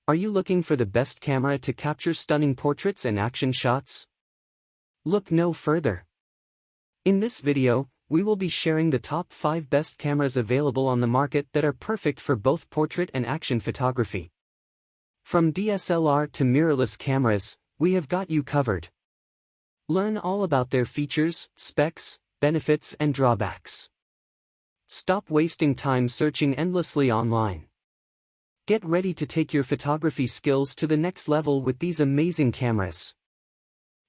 Are you looking for the best camera to capture stunning portraits and action shots? Look no further. In this video, we will be sharing the top 5 best cameras available on the market that are perfect for both portrait and action photography. From DSLR to mirrorless cameras, we have got you covered. Learn all about their features, specs, benefits, and drawbacks. Stop wasting time searching endlessly online. Get ready to take your photography skills to the next level with these amazing cameras.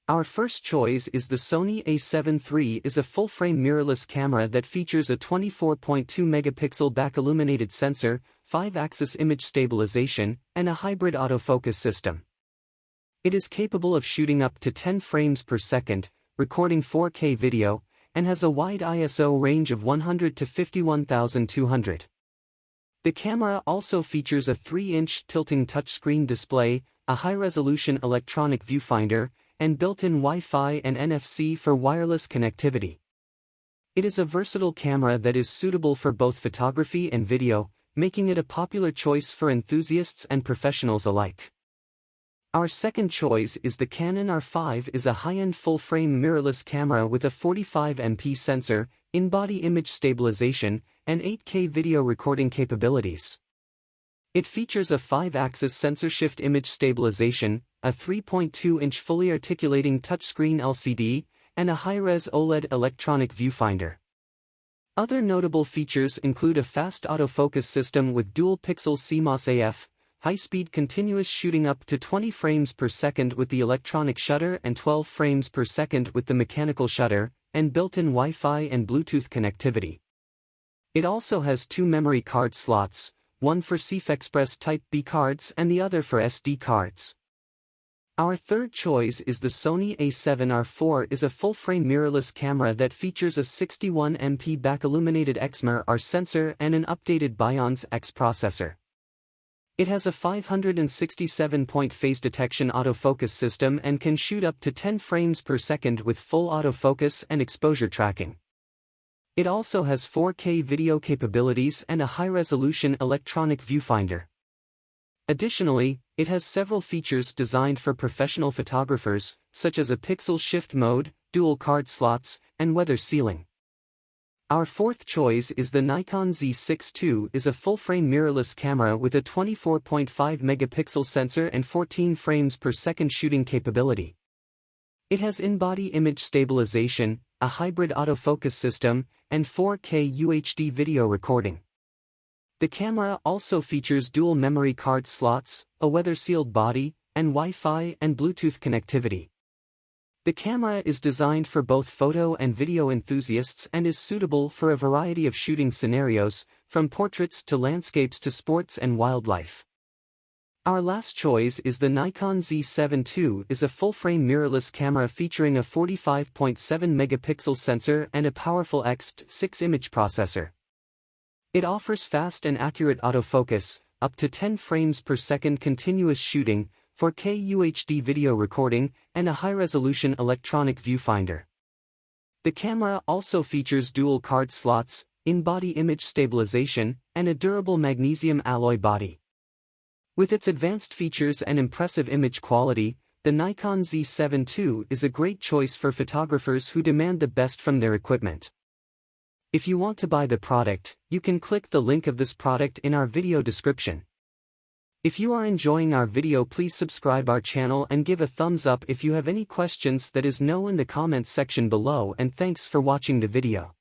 Our first choice is the Sony a7 III is a full-frame mirrorless camera that features a 24.2 megapixel back-illuminated sensor, 5-axis image stabilization, and a hybrid autofocus system. It is capable of shooting up to 10 frames per second, recording 4K video, and has a wide ISO range of 100 to 51,200. The camera also features a 3-inch tilting touchscreen display, a high-resolution electronic viewfinder, and built-in Wi-Fi and NFC for wireless connectivity. It is a versatile camera that is suitable for both photography and video, making it a popular choice for enthusiasts and professionals alike. Our second choice is the Canon R5 is a high-end full-frame mirrorless camera with a 45MP sensor, in-body image stabilization, and 8K video recording capabilities. It features a 5-axis sensor shift image stabilization, a 3.2-inch fully articulating touchscreen LCD, and a high-res OLED electronic viewfinder. Other notable features include a fast autofocus system with dual-pixel CMOS AF, high-speed continuous shooting up to 20 frames per second with the electronic shutter and 12 frames per second with the mechanical shutter, and built-in Wi-Fi and Bluetooth connectivity. It also has 2 memory card slots, one for CFexpress Type-B cards and the other for SD cards. Our third choice is the Sony a7R IV is a full-frame mirrorless camera that features a 61MP back-illuminated XMR sensor and an updated Bions X processor. It has a 567-point phase detection autofocus system and can shoot up to 10 frames per second with full autofocus and exposure tracking. It also has 4K video capabilities and a high-resolution electronic viewfinder. Additionally, it has several features designed for professional photographers, such as a pixel shift mode, dual card slots, and weather sealing. Our fourth choice is the Nikon Z6 II is a full-frame mirrorless camera with a 24.5 megapixel sensor and 14 frames per second shooting capability. It has in-body image stabilization, a hybrid autofocus system, and 4K UHD video recording. The camera also features dual memory card slots, a weather-sealed body, and Wi-Fi and Bluetooth connectivity. The camera is designed for both photo and video enthusiasts and is suitable for a variety of shooting scenarios, from portraits to landscapes to sports and wildlife. Our last choice is the Nikon Z7 II is a full-frame mirrorless camera featuring a 45.7 megapixel sensor and a powerful X6 image processor. It offers fast and accurate autofocus, up to 10 frames per second continuous shooting, 4K UHD video recording, and a high-resolution electronic viewfinder. The camera also features dual card slots, in-body image stabilization, and a durable magnesium alloy body. With its advanced features and impressive image quality, the Nikon Z7 II is a great choice for photographers who demand the best from their equipment. If you want to buy the product, you can click the link of this product in our video description. If you are enjoying our video, please subscribe our channel and give a thumbs up if you have any questions. That is know in the comments section below, and thanks for watching the video.